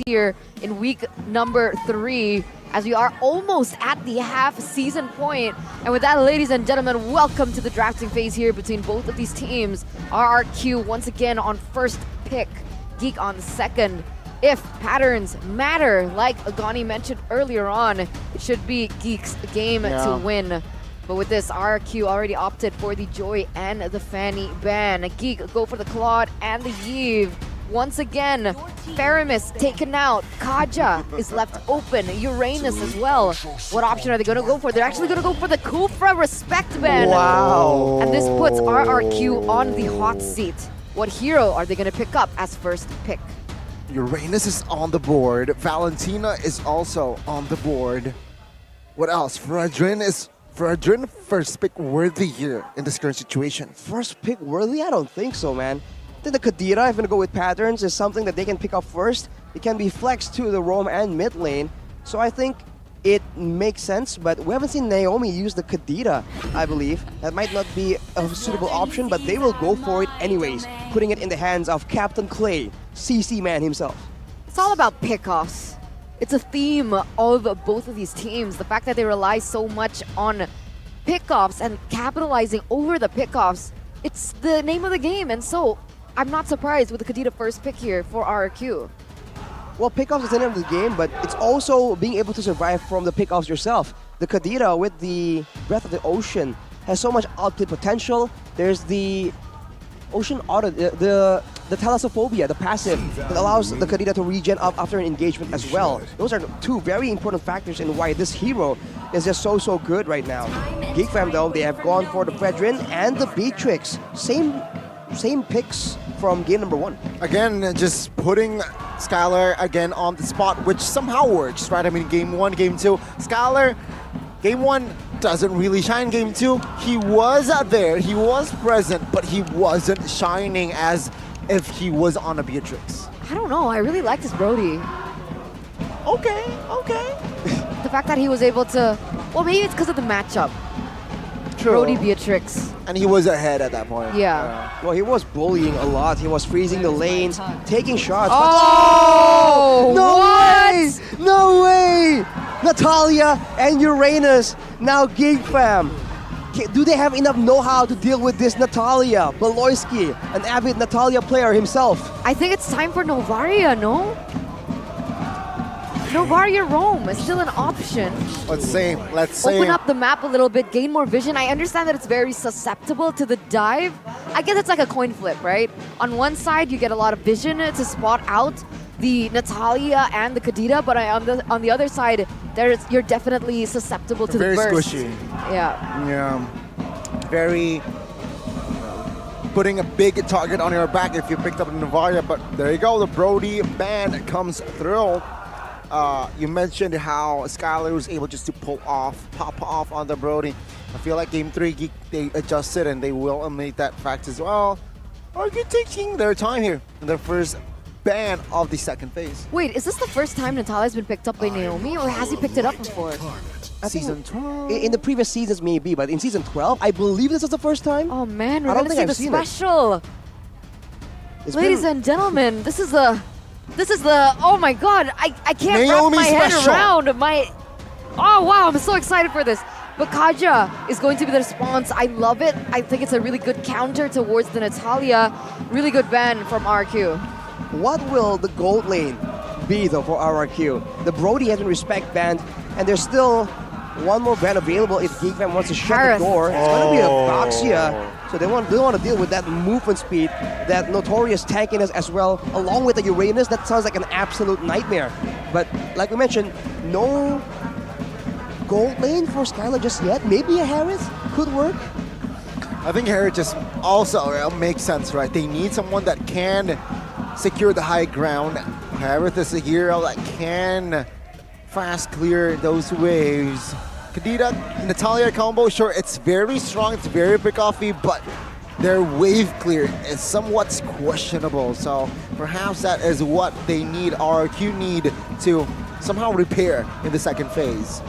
here in week number 3 as we are almost at the half season point. And with that, ladies and gentlemen, welcome to the drafting phase here between both of these teams. RRQ once again on first pick, Geek on second. If patterns matter, like Agani mentioned earlier on, it should be Geek's game to win. But with this, RRQ already opted for the Joy and the Fanny ban. Geek go for the Claude and the Yves. Once again, Faramis taken out. Kaja is left open. Uranus as well. What option are they going to go for? They're actually going to go for the Kufra Respect ban. Wow. And this puts RRQ on the hot seat. What hero are they going to pick up as first pick? Uranus is on the board. Valentina is also on the board. What else? Fredrin first pick worthy here in this current situation. First pick worthy? I don't think so, man. I think the Kadira, if I'm going to go with patterns, is something that they can pick up first. It can be flexed to the roam and mid lane. So I think it makes sense, but we haven't seen Naomi use the Kadira, I believe. That might not be a suitable option, but they will go for it anyways, putting it in the hands of Captain Clay, CC man himself. It's all about pickoffs. It's a theme of both of these teams. The fact that they rely so much on pickoffs and capitalizing over the pickoffs, it's the name of the game. And so I'm not surprised with the Kadira first pick here for RRQ. Well, pickoffs is the name of the game, but it's also being able to survive from the pickoffs yourself. The Kadira with the Breath of the Ocean has so much outplay potential. There's the Ocean Auto, the Thalassophobia, the passive, that allows the Kadira to regen up after an engagement as well. Those are two very important factors in why this hero is just so good right now. Geek Fam, though, they have gone for the Fredrin and the Beatrix. Same picks from game number 1. Again, just putting Skylar again on the spot, which somehow works, right? I mean, game 1, game 2. Skylar, game 1 doesn't really shine. Game 2, he was there, he was present, but he wasn't shining as if he was on a Beatrix. I don't know. I really like this Brody. Okay. The fact that he was able to... Well, maybe it's because of the matchup. True. Brody Beatrix. And he was ahead at that point. Yeah. Well, he was bullying a lot. He was freezing the lanes, taking shots. Oh! No what? way! No way! Natalia and Uranus, now Geek Fam. Do they have enough know-how to deal with this Natalia? Baloyski, an avid Natalia player himself. I think it's time for Novaria, no? Novaria Roam is still an option. Let's see. Open up the map a little bit, gain more vision. I understand that it's very susceptible to the dive. I guess it's like a coin flip, right? On one side, you get a lot of vision to spot out the Natalia and the Kadira, but on the other side, you're definitely susceptible to very the burst. Squishy. Yeah. Very putting a big target on your back if you picked up Novaria, but there you go, the Brody ban comes through. You mentioned how Skylar was able just to pop off on the Brody. I feel like game 3, Geek, they adjusted and they will eliminate that fact as well. Are you taking their time here in their first ban of the second phase? Wait, is this the first time Natalia's been picked up by Naomi, or has he picked it up before? Season 12? In the previous seasons, maybe, but in season 12, I believe this is the first time. Oh man, we're I don't gonna think see I've the seen it. special. It's Ladies been- and gentlemen, this is the, oh my god, I can't Naomi wrap my head special. around my, oh wow, I'm so excited for this. But Kaja is going to be the response. I love it. I think it's a really good counter towards the Natalia. Really good ban from RQ. What will the gold lane be, though, for RRQ? The Brody hasn't respect banned, and there's still one more ban available if Geek Fam wants to shut Harith. the door. It's going to be a Boxia, so they don't want to deal with that movement speed, that notorious tankiness as well, along with the Uranus. That sounds like an absolute nightmare. But like we mentioned, no gold lane for Skylar just yet. Maybe a Harris could work. I think Harris just also makes sense, right? They need someone that can secure the high ground. Harith is a hero that can fast clear those waves. Kadira, Natalia combo, sure, it's very strong, it's very pick-offy, but their wave clear is somewhat questionable. So perhaps that is what they need, RQ need to somehow repair in the second phase.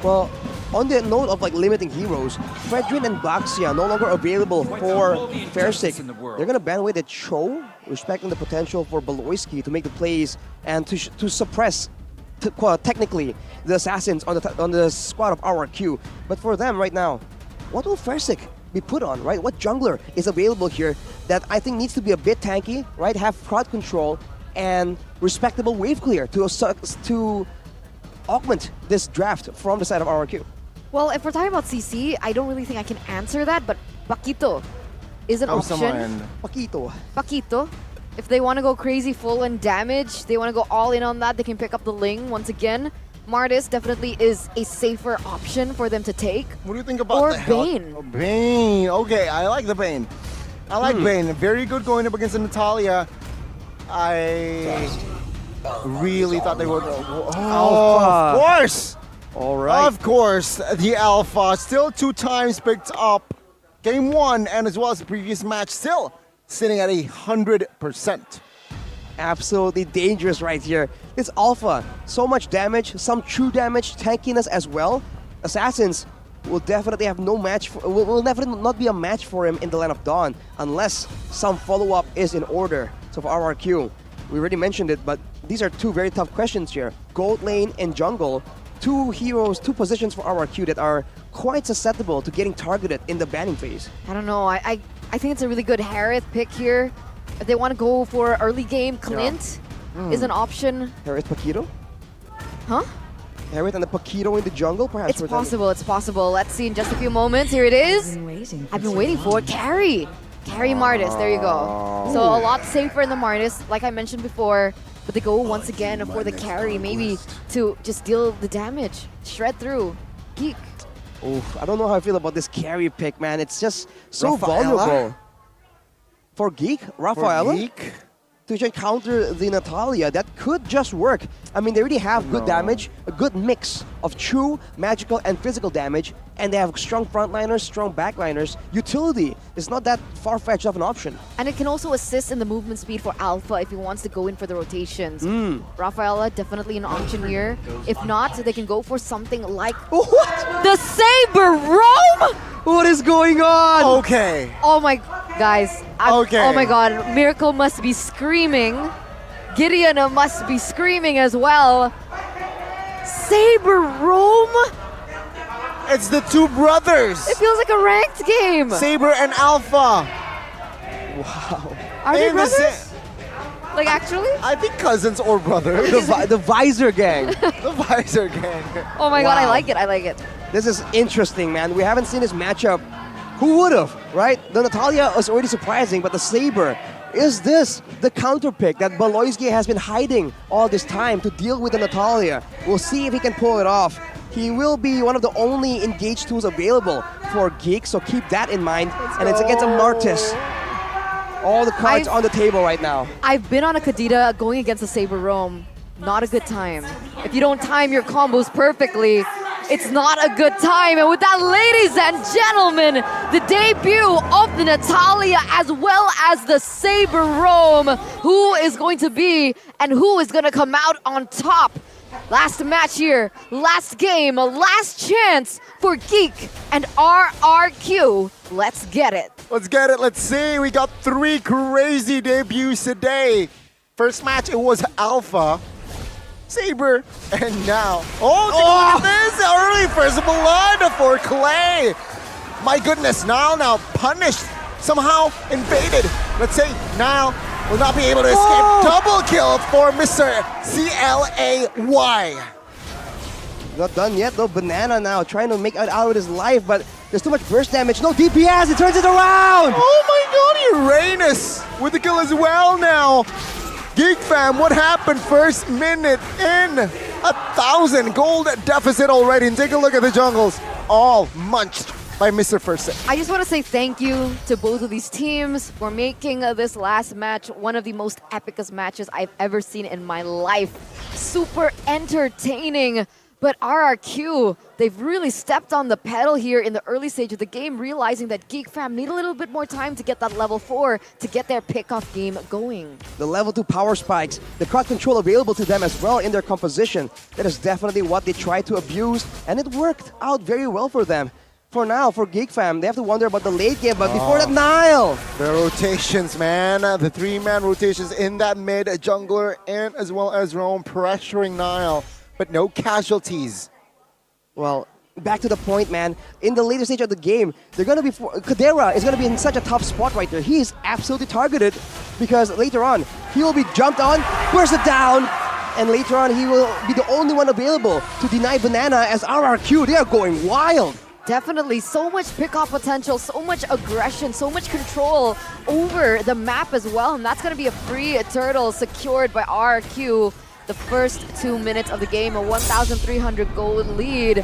Well, on the note of like limiting heroes, Fredrin and Baxia no longer available for Fairsick. They're gonna ban away the Cho, respecting the potential for Beloyski to make the plays and to suppress technically the assassins on the squad of RRQ. But for them right now, what will Fairsick be put on, right? What jungler is available here that I think needs to be a bit tanky, right? Have crowd control and respectable wave clear to augment this draft from the side of RRQ. Well, if we're talking about CC, I don't really think I can answer that, but Paquito is an option. Paquito. If they want to go crazy full in damage, they want to go all in on that, they can pick up the Ling once again. Martis definitely is a safer option for them to take. What do you think about or the Bane? Bane. Okay, I like the Bane. I like Bane. Very good going up against Natalia. I really thought they would. Alpha. Of course. All right. Of course, the Alpha still 2 times picked up game 1, and as well as the previous match, still sitting at 100%. Absolutely dangerous right here. This Alpha, so much damage, some true damage, tankiness as well. Assassins will definitely have no match for, will definitely not be a match for him in the Land of Dawn unless some follow-up is in order. So for RRQ, we already mentioned it, but these are 2 very tough questions here. Gold lane and jungle, 2 heroes, 2 positions for RRQ that are quite susceptible to getting targeted in the banning phase. I don't know. I think it's a really good Harith pick here. If they want to go for early game, Clint is an option. Harith Paquito? Huh? Harith and the Paquito in the jungle, perhaps? It's possible, it's possible. Let's see in just a few moments. Here it is. I've been waiting for it. Carry Martis, there you go. So a lot safer in the Martis, like I mentioned before. But they go once again for the carry, maybe to just deal the damage. Shred through. Geek. Oof, I don't know how I feel about this carry pick, man. It's just so Rafaela? vulnerable. For Geek, Rafaela? For Geek? To just counter the Natalia, that could just work. I mean, they already have good damage, a good mix of true, magical, and physical damage, and they have strong frontliners, strong backliners. Utility is not that far-fetched of an option. And it can also assist in the movement speed for Alpha if he wants to go in for the rotations. Rafaela, definitely an option here. If not, they can go for something like the Saber Roam! What is going on? Okay. Oh my, guys. Oh my god, Miracle must be screaming. Gideon must be screaming as well. Saber Roam? It's the 2 brothers. It feels like a ranked game. Saber and Alpha. Wow. Are they In the brothers? Like actually? I think cousins or brothers. The Visor Gang. The Visor Gang. Oh my god, I like it, I like it. This is interesting, man. We haven't seen this matchup. Who would have, right? The Natalia is already surprising, but the Saber, is this the counter pick that Beloyski has been hiding all this time to deal with the Natalia? We'll see if he can pull it off. He will be one of the only engaged tools available for Geek, so keep that in mind. And it's against a Martis. All the cards on the table right now. I've been on a Kadita going against a Saber Roam. Not a good time. If you don't time your combos perfectly, it's not a good time. And with that, ladies and gentlemen, the debut of the Natalia as well as the Saber Roam. Who is going to be and who is going to come out on top? Last match here, last game, last chance for Geek and RRQ. Let's get it. Let's get it. Let's see. We got 3 crazy debuts today. First match, it was Alpha, Saber, and now. Look at this. Early first blood for Clay. My goodness, Nile now punished. Somehow invaded. Let's say Nile will not be able to escape. Double kill for Mr. CLAY. Not done yet though. Banana now trying to make it out of his life, but there's too much burst damage. No DPS, it turns it around! Oh my god, Uranus with the kill as well now. Geek Fam, what happened first minute in? 1,000 gold deficit already. And take a look at the jungles. All munched by Mr. First. I just want to say thank you to both of these teams for making this last match one of the most epicest matches I've ever seen in my life. Super entertaining. But RRQ, they've really stepped on the pedal here in the early stage of the game, realizing that Geek Fam need a little bit more time to get that level 4 to get their pickoff game going. The level 2 power spikes, the crowd control available to them as well in their composition. That is definitely what they tried to abuse, and it worked out very well for them. For now, for Geek Fam, they have to wonder about the late game, but before that, Nile! The rotations, man. The 3-man rotations in that mid, jungler and as well as Rome pressuring Nile, but no casualties. Well, back to the point, man. In the later stage of the game, they're gonna be Kadera is gonna be in such a tough spot right there. He is absolutely targeted because later on he will be jumped on, burst it down, and later on he will be the only one available to deny Banana as RRQ. They are going wild. Definitely so much pickoff potential, so much aggression, so much control over the map as well. And that's going to be a free turtle secured by RRQ. The first 2 minutes of the game, a 1,300 gold lead.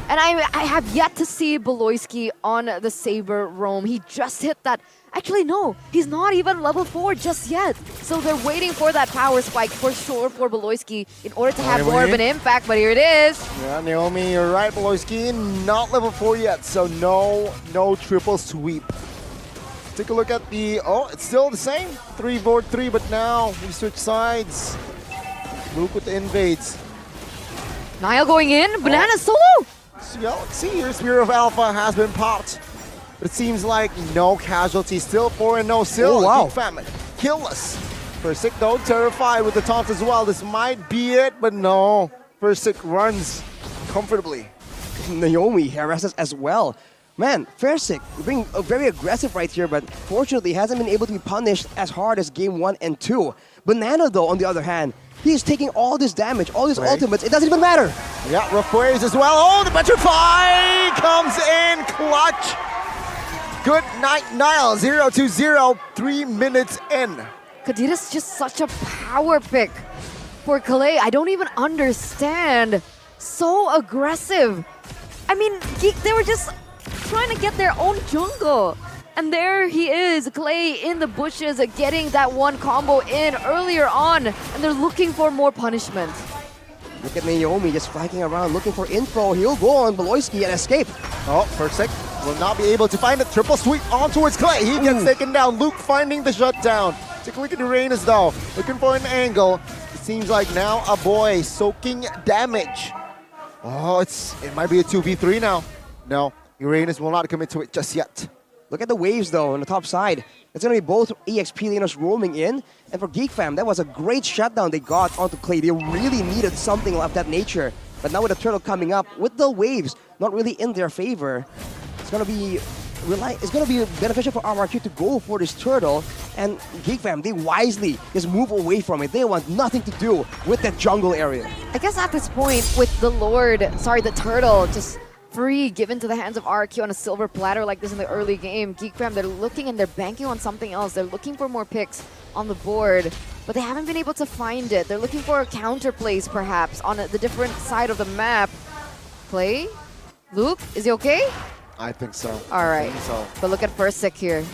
And I have yet to see Beloyski on the Saber roam. He just hit that. Actually, no, he's not even level 4 just yet. So they're waiting for that power spike for sure for Beloyski in order to have more of an impact, but here it is. Yeah, Naomi, you're right, Beloyski, not level 4 yet, so no triple sweep. Take a look at the, it's still the same, 3-4-3, but now we switch sides. Luke with the invades. Nile going in, Banana solo! So, yeah, let's see here, Spear of Alpha has been popped. But it seems like no casualties, still 4-0 still. Oh, wow. Geek Fam, killless. Versick though, terrified with the taunts as well. This might be it, but no. Versick runs comfortably. Naomi harasses as well. Man, Versick being very aggressive right here, but fortunately hasn't been able to be punished as hard as game 1 and 2. Banana though, on the other hand, he is taking all this damage, all these ultimates, it doesn't even matter. Yeah, rough waves as well. Oh, the Petrify comes in clutch. Good night, Nile. 0-0, 3 minutes in. Kadira's just such a power pick for Clay. I don't even understand. So aggressive. I mean, Geek, they were just trying to get their own jungle. And there he is, Clay in the bushes, getting that one combo in earlier on. And they're looking for more punishment. Look at Naomi just flanking around, looking for info. He'll go on Beloyski and escape. Oh, Versick will not be able to find it. Triple sweep on towards Clay. He gets taken down. Luke finding the shutdown. Take a look at Uranus though. Looking for an angle. It seems like now a boy soaking damage. Oh, it might be a 2v3 now. No, Uranus will not commit to it just yet. Look at the waves though on the top side. It's going to be both EXP laners roaming in. And for Geek Fam, that was a great shutdown they got onto Clay. They really needed something of that nature. But now with the turtle coming up, with the waves not really in their favor, it's going to be beneficial for RRQ to go for this turtle. And Geek Fam, they wisely just move away from it. They want nothing to do with that jungle area. I guess at this point, with the turtle, just free given to the hands of RQ on a silver platter like this in the early game, Geek Fam, they're looking and they're banking on something else. They're looking for more picks on the board, but they haven't been able to find it. They're looking for counter plays perhaps on the different side of the map. Play? Luke, is he okay? I think so. All right, so. But look at Versick here.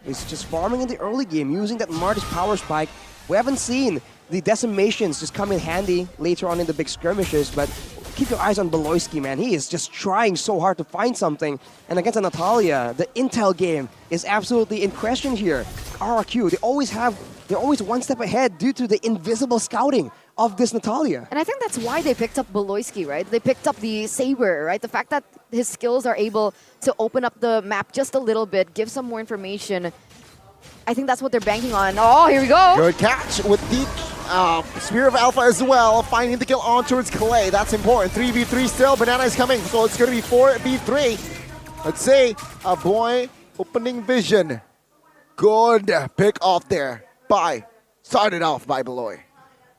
He's just farming in the early game using that Marty's power spike. We haven't seen the decimations just come in handy later on in the big skirmishes, but keep your eyes on Beloyski, man. He is just trying so hard to find something. And against Natalia, the intel game is absolutely in question here. RRQ, they're always one step ahead due to the invisible scouting of this Natalia. And I think that's why they picked up Beloyski, right? They picked up the Saber, right? The fact that his skills are able to open up the map just a little bit, give some more information. I think that's what they're banking on. Oh, here we go. Good catch with the Spear of Alpha as well, finding the kill on towards Clay. That's important. 3v3 still. Banana is coming, so it's going to be 4v3. Let's say a boy opening vision. Good pick off there. Started off by Beloy.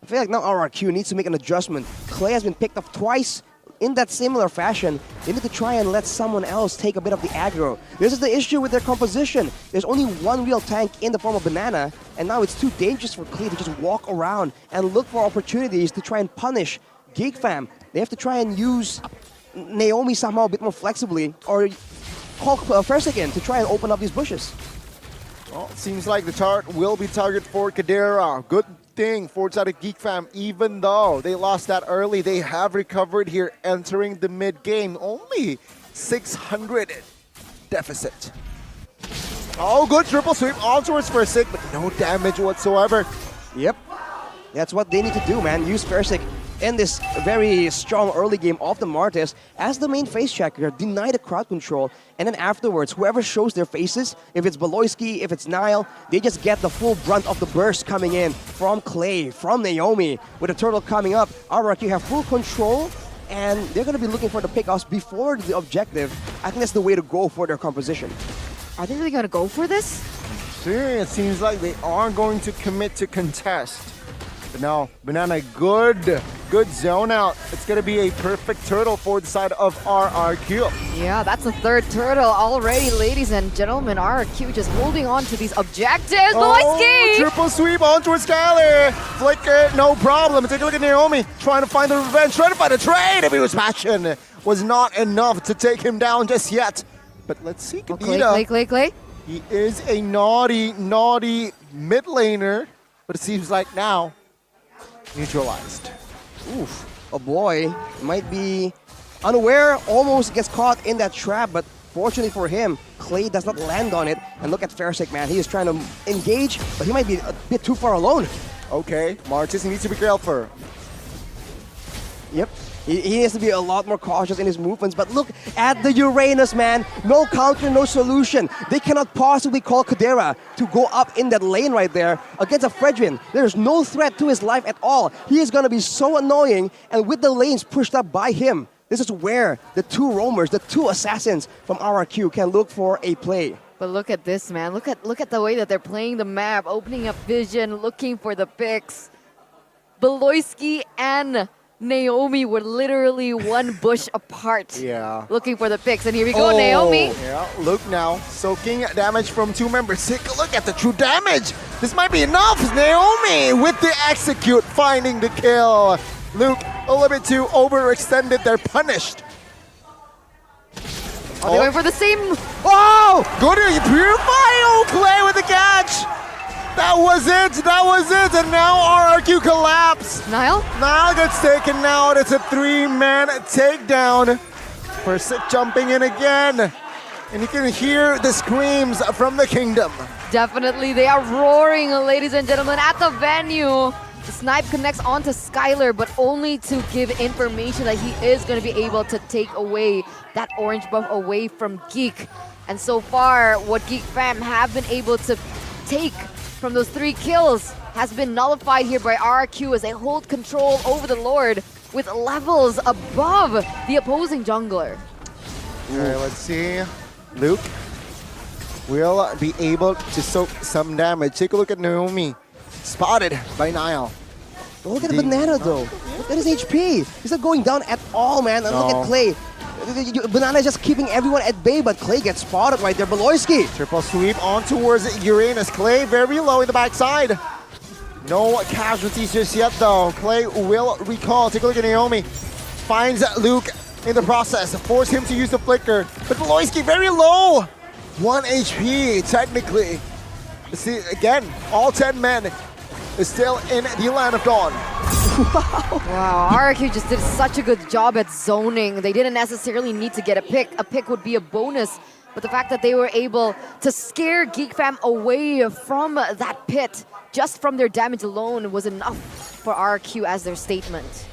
I feel like now RRQ needs to make an adjustment. Clay has been picked up twice in that similar fashion. They need to try and let someone else take a bit of the aggro. This is the issue with their composition. There's only one real tank in the form of Banana, and now it's too dangerous for Clay to just walk around and look for opportunities to try and punish Geek Fam. They have to try and use Naomi somehow a bit more flexibly, or call first again to try and open up these bushes. Well, it seems like the turret will be target for Kadera. Good thing for the side of Geek Fam. Even though they lost that early, they have recovered here entering the mid-game. Only 600 deficit. Oh, good triple sweep onwards for Sick, but no damage whatsoever. Yep. That's what they need to do, man. Use Versik in this very strong early game of the Martes as the main face checker, deny the crowd control, and then afterwards, whoever shows their faces, if it's Beloyski, if it's Nile, they just get the full brunt of the burst coming in from Clay, from Naomi. With the turtle coming up, RRQ have full control, and they're going to be looking for the pickoffs before the objective. I think that's the way to go for their composition. Are they really going to go for this? See, it seems like they are going to commit to contest. But no, Banana, good zone out. It's going to be a perfect turtle for the side of RRQ. Yeah, that's the third turtle already, ladies and gentlemen. RRQ just holding on to these objectives. Beloyski! Triple sweep on towards Skyler. Flicker, no problem. Take a look at Naomi. Trying to find the revenge, trying to find a trade. If he was passion, was not enough to take him down just yet. But let's see, Kadita. Clay. He is a naughty mid laner. But it seems like now, neutralized. Oof, a boy might be unaware, almost gets caught in that trap, but fortunately for him, Clay does not land on it. And look at Versik, man. He is trying to engage, but he might be a bit too far alone. Okay, Martis needs to be careful. Yep. He needs to be a lot more cautious in his movements, but look at the Uranus, man. No counter, no solution. They cannot possibly call Kadera to go up in that lane right there against a Fredrin. There's no threat to his life at all. He is going to be so annoying, and with the lanes pushed up by him, this is where the two roamers, the two assassins from RRQ can look for a play. But look at this, man. Look at the way that they're playing the map, opening up vision, looking for the picks. Beloyski and Naomi were literally one bush apart. Yeah. Looking for the picks. And here we go, Naomi. Yeah, look now. Soaking damage from two members. Take a look at the true damage. This might be enough. Naomi with the execute, finding the kill. Luke, a little bit too overextended. They're punished. They're going for the same. Oh! Go to Purify! Oh, Clay with the catch! That was it! And now RRQ collapse! Nile gets taken out. It's a 3-man takedown. Versik jumping in again. And you can hear the screams from the kingdom. Definitely, they are roaring, ladies and gentlemen, at the venue. The snipe connects onto Skyler, but only to give information that he is going to be able to take away that orange buff away from Geek. And so far, what Geek Fam have been able to take from those 3 kills has been nullified here by RRQ as they hold control over the Lord with levels above the opposing jungler. Alright, let's see. Luke will be able to soak some damage. Take a look at Naomi. Spotted by Nile. Look at the Banana, though. Look at his HP. He's not going down at all, man. And look at Clay. Banana is just keeping everyone at bay, but Clay gets spotted right there. Beloyski. Triple sweep on towards Uranus. Clay very low in the backside. No casualties just yet, though. Clay will recall. Take a look at Naomi. Finds Luke in the process. Force him to use the flicker. But Beloyski very low. 1 HP, technically. See, again, all 10 men is still in the Land of Dawn. Wow, RRQ just did such a good job at zoning. They didn't necessarily need to get a pick. A pick would be a bonus. But the fact that they were able to scare Geek Fam away from that pit just from their damage alone was enough for RRQ as their statement.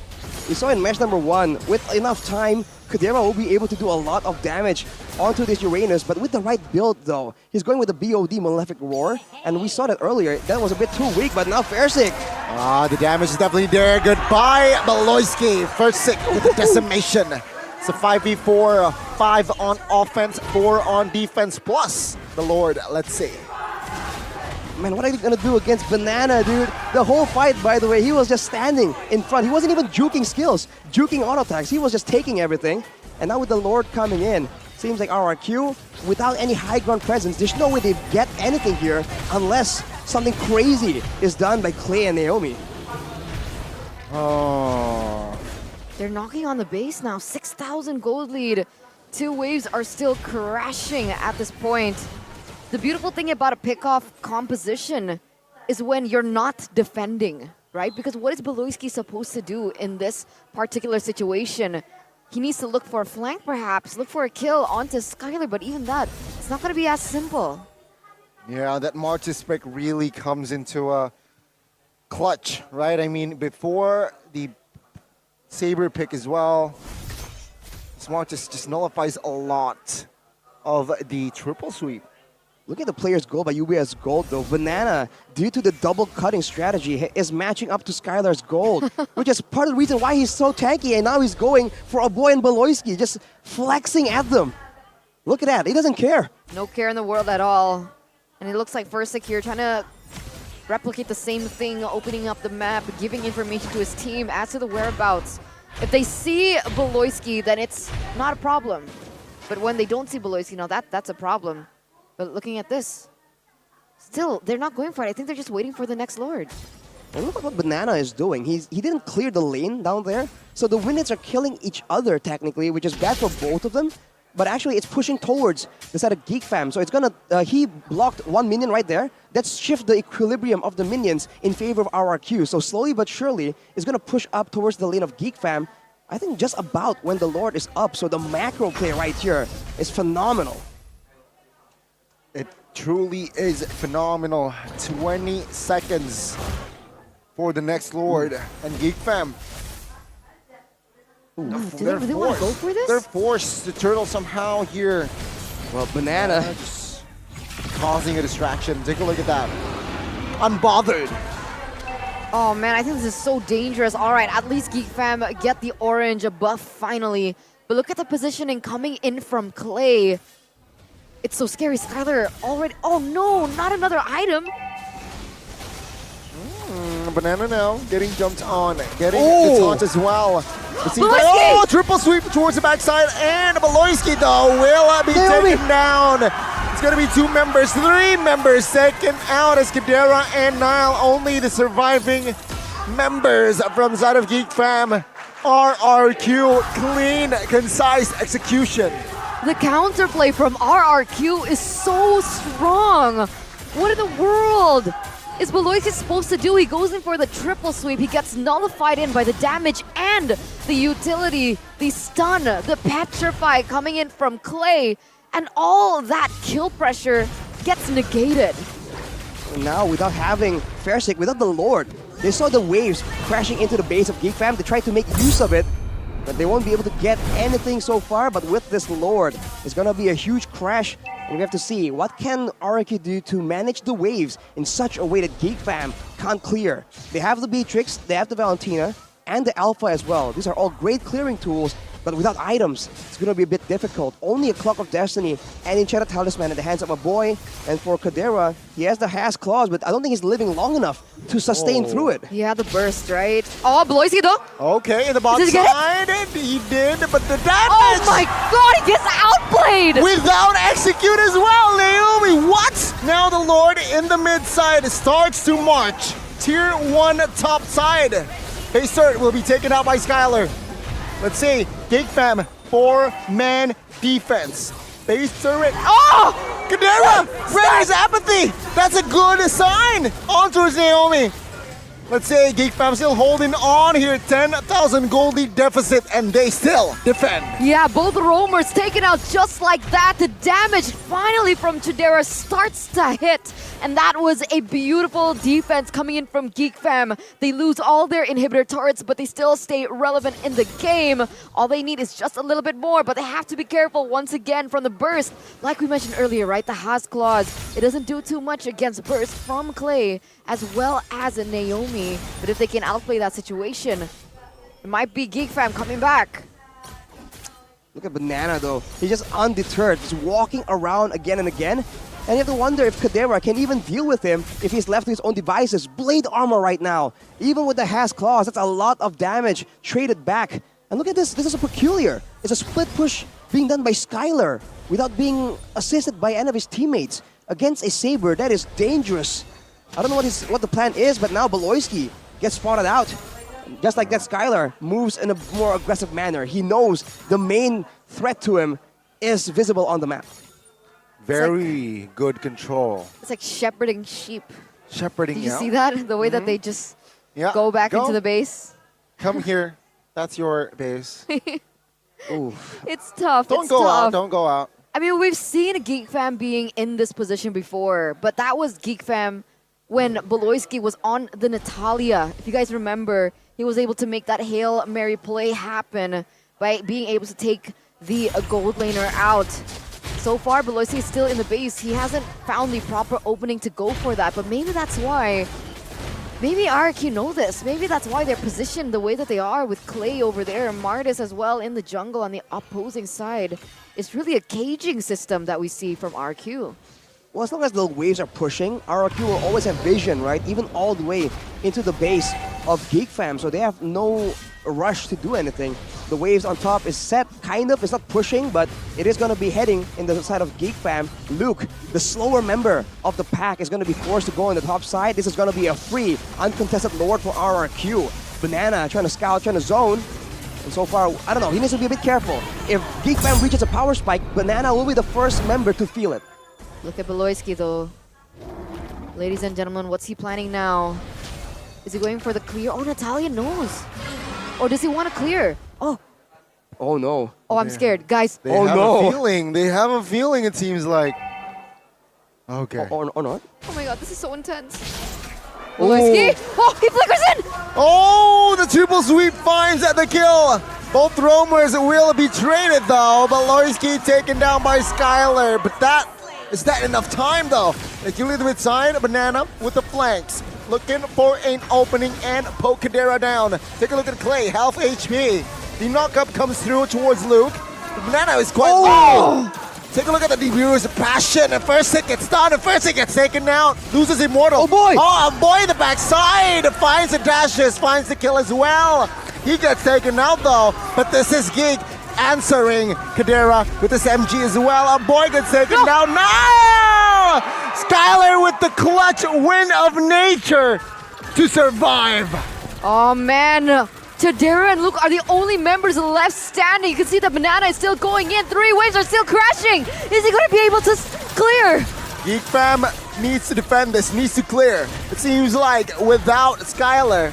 We saw in match number 1, with enough time, Kadera will be able to do a lot of damage onto this Uranus, but with the right build though. He's going with the BOD Malefic Roar, and we saw that earlier. That was a bit too weak, but now Versik. The damage is definitely there. Goodbye, Beloyski. Versik with the decimation. It's a 5v4, 5 on offense, 4 on defense, plus the Lord. Let's see. Man, what are you gonna do against Banana, dude? The whole fight, by the way, he was just standing in front. He wasn't even juking skills, juking auto attacks. He was just taking everything. And now with the Lord coming in, seems like RRQ, without any high ground presence, there's no way they get anything here unless something crazy is done by Clay and Naomi. Oh. They're knocking on the base now. 6,000 gold lead. 2 waves are still crashing at this point. The beautiful thing about a pickoff composition is when you're not defending. right? Because what is Beloyski supposed to do in this particular situation? He needs to look for a flank, perhaps, look for a kill onto Skylar, but even that, it's not going to be as simple. Yeah, that Martis pick really comes into a clutch, right? I mean, before the Saber pick as well, Martis just nullifies a lot of the triple sweep. Look at the player's goal by UBS Gold though. Banana, due to the double cutting strategy, is matching up to Skylar's gold, which is part of the reason why he's so tanky, and now he's going for a boy and Beloyski, just flexing at them. Look at that, he doesn't care. No care in the world at all. And it looks like Versik here trying to replicate the same thing, opening up the map, giving information to his team as to the whereabouts. If they see Beloyski, then it's not a problem. But when they don't see Beloyski, now that's a problem. But looking at this, still, they're not going for it. I think they're just waiting for the next Lord. And look at what Banana is doing. He didn't clear the lane down there. So the Windits are killing each other technically, which is bad for both of them. But actually, it's pushing towards the side of Geek Fam. So it's gonna, he blocked one minion right there. Let's shift the equilibrium of the minions in favor of RRQ. So slowly but surely, it's gonna push up towards the lane of Geek Fam. I think just about when the Lord is up. So the macro play right here is phenomenal. It truly is phenomenal. 20 seconds for the next Lord and Geek Fam. Do they really want to go for this? They're forced to turtle somehow here. Well, Banana Just causing a distraction. Take a look at that. Unbothered. Oh man, I think this is so dangerous. All right, at least Geek Fam get the orange buff finally. But look at the positioning coming in from Clay. It's so scary. Skylar already... Oh no, not another item. Banana now getting jumped on. Getting the taunt as well. It seems like, triple sweep towards the backside. And Beloyski, though, will be taken down. It's going to be 2 members, 3 members taken out as Kadera and Nile. Only the surviving members from the side of Geek Fam. RRQ, clean, concise execution. The counterplay from RRQ is so strong. What in the world is Beloyski supposed to do? He goes in for the triple sweep. He gets nullified in by the damage and the utility, the stun, the petrify coming in from Clay, and all that kill pressure gets negated. now without having Fairsick, without the Lord, they saw the waves crashing into the base of Geek Fam. They tried to make use of it, but they won't be able to get anything so far. But with this Lord, it's gonna be a huge crash. And we have to see, what can Araki do to manage the waves in such a way that Geek Fam can't clear? They have the Beatrix, they have the Valentina, and the Alpha as well. These are all great clearing tools, but without items, it's gonna be a bit difficult. Only a Clock of Destiny and Enchanted Talisman in the hands of a boy. And for Kadera, he has the Has Claws, but I don't think he's living long enough to sustain through it. Yeah, the burst, right? Oh, Beloyski though. Okay, in the bottom side, and he did, but the damage! Oh my god, he gets outplayed! Without execute as well, Naomi, what? Now the Lord in the mid side starts to march. Tier 1 top side. Haystert will be taken out by Skylar. Let's see, Geek Fam, 4-man defense. Base turret. Oh! Kadera! Renner's apathy! That's a good sign! On towards Naomi. Let's say Geek Fam still holding on here. 10,000 gold lead deficit, and they still defend. Yeah, both roamers taken out just like that. The damage finally from Chidera starts to hit. And that was a beautiful defense coming in from Geek Fam. They lose all their inhibitor turrets, but they still stay relevant in the game. All they need is just a little bit more, but they have to be careful once again from the burst. Like we mentioned earlier, right? The Has Claws. It doesn't do too much against burst from Clay, as well as Naomi. But if they can outplay that situation, it might be Geek Fam coming back. Look at Banana though. He's just undeterred, just walking around again and again. And you have to wonder if Kadera can even deal with him if he's left to his own devices. Blade armor right now. Even with the Has Claws, that's a lot of damage traded back. And look at this. This is a peculiar. It's a split push being done by Skylar without being assisted by any of his teammates against a Saber. That is dangerous. I don't know what the plan is, but now Beloyski gets spotted out. Just like that, Skylar moves in a more aggressive manner. He knows the main threat to him is visible on the map. Very good control. It's like shepherding sheep. Shepherding, Did you see that? The way that they just Yeah. go back into the base? Come here. That's your base. Ooh. It's tough. Don't it's go tough. out. Don't go out. I mean, we've seen Geek Fam being in this position before, but that was Geek Fam when Boloisky was on the Natalia. If you guys remember, he was able to make that Hail Mary play happen by being able to take the gold laner out. So far, Boloisky is still in the base. He hasn't found the proper opening to go for that, but maybe that's why. Maybe RQ know this. Maybe that's why they're positioned the way that they are with Clay over there, Martis as well in the jungle on the opposing side. It's really a caging system that we see from RQ. Well, as long as the waves are pushing, RRQ will always have vision, right? Even all the way into the base of Geek Fam, so they have no rush to do anything. The waves on top is set, kind of. It's not pushing, but it is going to be heading in the side of Geek Fam. Luke, the slower member of the pack, is going to be forced to go on the top side. This is going to be a free, uncontested Lord for RRQ. Banana trying to scout, trying to zone. And so far, I don't know, he needs to be a bit careful. If Geek Fam reaches a power spike, Banana will be the first member to feel it. Look at Boloisky though. Ladies and gentlemen, what's he planning now? Is he going for the clear? Oh, Natalia knows. Or does he want to clear? Oh. Oh no. Oh, I'm scared. Guys. They Oh, have no. a feeling. They have a feeling, it seems like. Okay. Or not? Oh my god, this is so intense. Boloisky. Oh, he flickers in. Oh, the triple sweep finds the kill. Both roamers will be traded though. Boloisky taken down by Skylar. But is that enough time though? They kill it with side, Banana with the flanks. Looking for an opening and poke Kadera down. Take a look at Clay, half HP. The knockup comes through towards Luke. Banana is quite low. Take a look at the Debuter's passion. And first hit gets done, and first hit gets taken out. Loses Immortal. Oh boy! Oh boy, the backside. Finds the dashes, finds the kill as well. He gets taken out though, but this is Geek answering Kadera with this MG as well. A boy gets taken down. No! Skylar with the clutch win of nature to survive. Oh man. Tadera and Luke are the only members left standing. You can see the Banana is still going in. 3 waves are still crashing. Is he going to be able to clear? Geek Fam needs to defend this, needs to clear. It seems like without Skylar,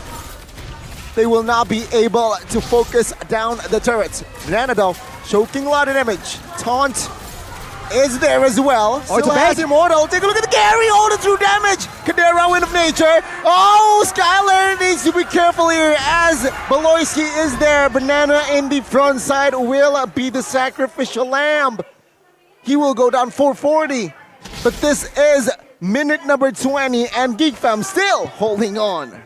they will not be able to focus down the turrets. Banana though, choking a lot of damage. Taunt is there as well. Oh, it's Still a has bag. Immortal. Take a look at the carry, all the true damage. Kadera, win of nature. Oh, Skylar needs to be careful here as Boloisky is there. Banana in the front side will be the sacrificial lamb. He will go down 440. But this is minute number 20 and Geek Fam still holding on.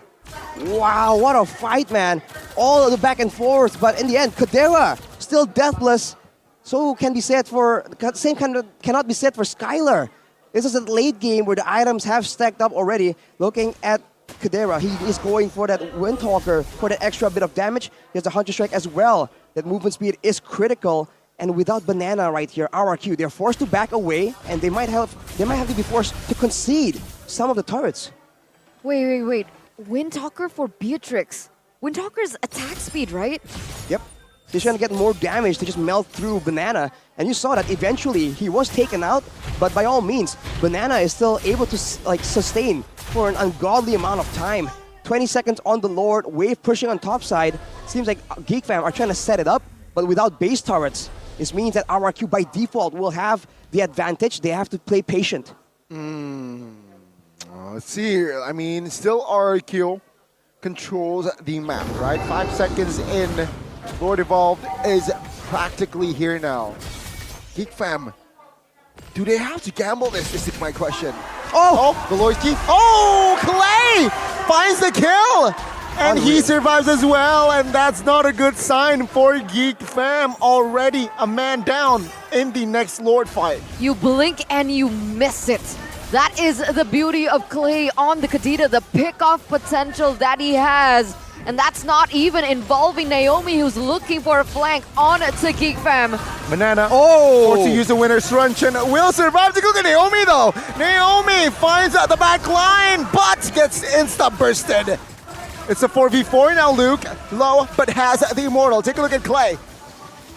Wow, what a fight, man. All of the back and forth, but in the end, Kadera still deathless. So can be said for, same cannot be said for Skylar. This is a late game where the items have stacked up already. Looking at Kadera, he is going for that Windtalker for the extra bit of damage. He has a Hunter Strike as well. That movement speed is critical. And without Banana right here, RRQ, they're forced to back away, and they might have to be forced to concede some of the turrets. Wait. Windtalker for Beatrix. Windtalker's attack speed, right? Yep. He's trying to get more damage to just melt through Banana. And you saw that eventually he was taken out, but by all means, Banana is still able to sustain for an ungodly amount of time. 20 seconds on the Lord, wave pushing on top side. Seems like Geek Fam are trying to set it up, but without base turrets. This means that RRQ by default will have the advantage. They have to play patient. Let's see here. I mean, still RRQ controls the map, right? 5 seconds in. Lord Evolved is practically here now. Geek Fam, do they have to gamble this? This is my question. Oh, Boloisky. Oh, Clay finds the kill. And he survives as well. And that's not a good sign for Geek Fam. Already a man down in the next Lord fight. You blink and you miss it. That is the beauty of Clay on the Kadita, the pick-off potential that he has. And that's not even involving Naomi, who's looking for a flank on to Geek Fam. Banana forced to use the winner's crunch and will survive. To look at Naomi though. Naomi finds the back line, but gets insta-bursted. It's a 4v4 now, Luke. Low, but has the Immortal. Take a look at Clay.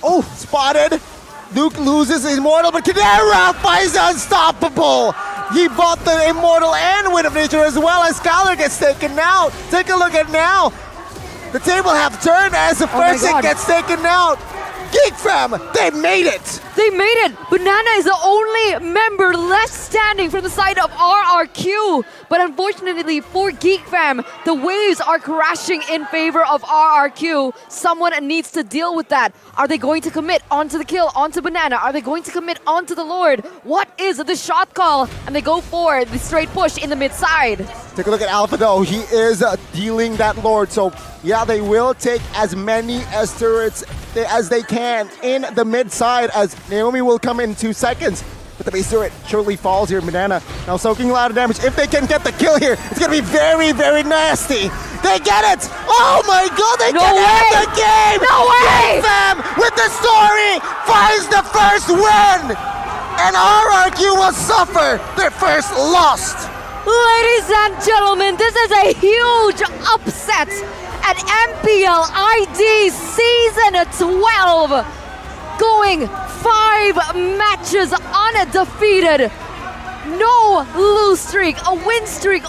Oh, spotted. Luke loses his Immortal, but Kadera finds the unstoppable. He bought the Immortal and Wind of Nature as well as Scholar gets taken out. Take a look at now. The table have turned as the first hit gets taken out. Geek Fam, they made it! They made it! Banana is the only member left standing from the side of RRQ. But unfortunately for Geek Fam, the waves are crashing in favor of RRQ. Someone needs to deal with that. Are they going to commit onto the kill, onto Banana? Are they going to commit onto the Lord? What is the shot call? And they go for the straight push in the mid side. Take a look at Alpha though. He is dealing that Lord. So yeah, they will take as many S turrets as they can in the mid side as Naomi will come in 2 seconds. But the base turret surely falls here. Banana now soaking a lot of damage. If they can get the kill here, it's going to be very, very nasty. They get it! Oh my god, they can end the game! No way! Geek Fam with the story finds the first win! And RRQ will suffer their first loss. Ladies and gentlemen, this is a huge upset at MPL ID Season 12. Going 5 matches undefeated. No lose streak, a win streak